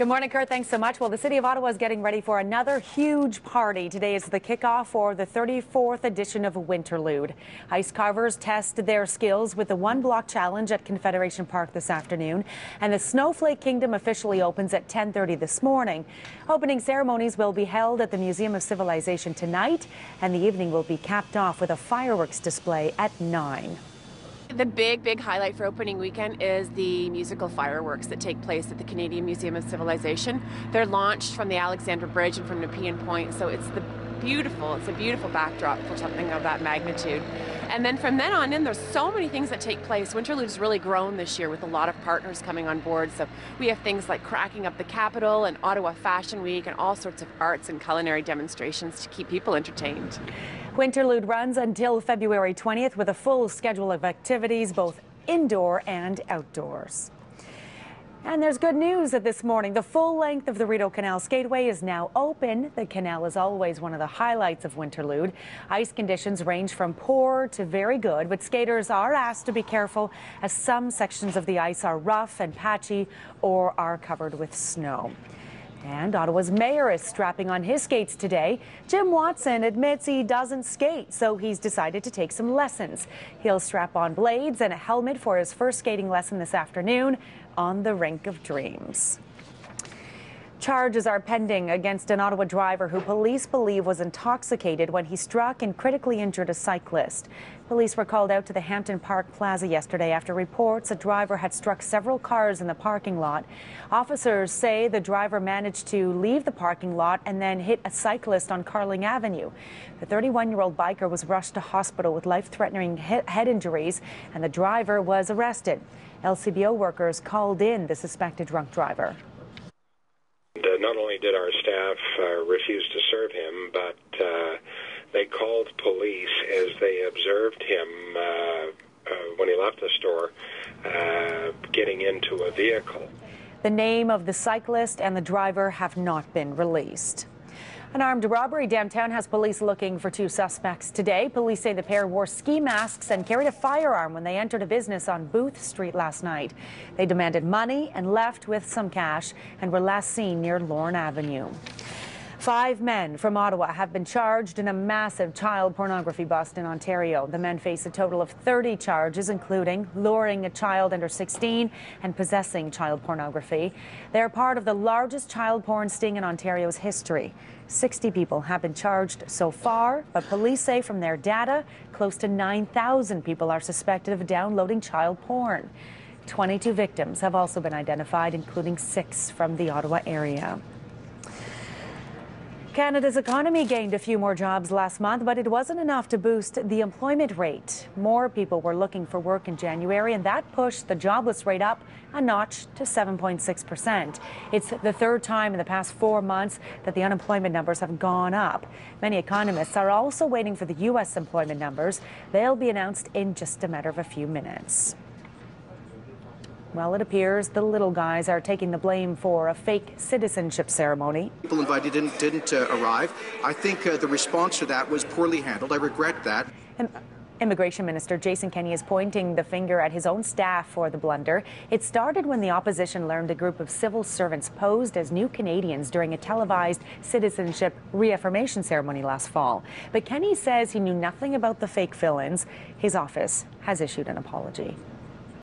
Good morning, Kurt. Thanks so much. Well, the city of Ottawa is getting ready for another huge party. Today is the kickoff for the 34th edition of Winterlude. Ice carvers test their skills with the One Block Challenge at Confederation Park this afternoon, and the Snowflake Kingdom officially opens at 10:30 this morning. Opening ceremonies will be held at the Museum of Civilization tonight, and the evening will be capped off with a fireworks display at 9. The big highlight for opening weekend is the musical fireworks that take place at the Canadian Museum of Civilization. They're launched from the Alexandra Bridge and from Nepean Point, so it's a beautiful backdrop for something of that magnitude. And then from then on in, there's so many things that take place. Winterlude's really grown this year with a lot of partners coming on board. So we have things like cracking up the Capitol and Ottawa Fashion Week and all sorts of arts and culinary demonstrations to keep people entertained. Winterlude runs until February 20th with a full schedule of activities, both indoor and outdoors. And there's good news that this morning. The full length of the Rideau Canal Skateway is now open. The canal is always one of the highlights of Winterlude. Ice conditions range from poor to very good, but skaters are asked to be careful as some sections of the ice are rough and patchy or are covered with snow. And Ottawa's mayor is strapping on his skates today. Jim Watson admits he doesn't skate, so he's decided to take some lessons. He'll strap on blades and a helmet for his first skating lesson this afternoon on the Rink of Dreams. Charges are pending against an Ottawa driver who police believe was intoxicated when he struck and critically injured a cyclist. Police were called out to the Hampton Park Plaza yesterday after reports a driver had struck several cars in the parking lot. Officers say the driver managed to leave the parking lot and then hit a cyclist on Carling Avenue. The 31-year-old biker was rushed to hospital with life-threatening head injuries, and the driver was arrested. LCBO workers called in the suspected drunk driver. Not only did our staff refuse to serve him, but they called police as they observed him when he left the store getting into a vehicle. The name of the cyclist and the driver have not been released. An armed robbery downtown has police looking for two suspects today. Police say the pair wore ski masks and carried a firearm when they entered a business on Booth Street last night. They demanded money and left with some cash and were last seen near Lorne Avenue. 5 men from Ottawa have been charged in a massive child pornography bust in Ontario. The men face a total of 30 charges, including luring a child under 16 and possessing child pornography. They're part of the largest child porn sting in Ontario's history. 60 people have been charged so far, but police say from their data, close to 9,000 people are suspected of downloading child porn. 22 victims have also been identified, including 6 from the Ottawa area. Canada's economy gained a few more jobs last month, but it wasn't enough to boost the employment rate. More people were looking for work in January, and that pushed the jobless rate up a notch to 7.6%. It's the third time in the past 4 months that the unemployment numbers have gone up. Many economists are also waiting for the U.S. employment numbers. They'll be announced in just a matter of a few minutes. Well, it appears the little guys are taking the blame for a fake citizenship ceremony. People invited didn't arrive. I think the response to that was poorly handled. I regret that. Immigration Minister Jason Kenney is pointing the finger at his own staff for the blunder. It started when the opposition learned a group of civil servants posed as new Canadians during a televised citizenship reaffirmation ceremony last fall. But Kenney says he knew nothing about the fake fill-ins. His office has issued an apology.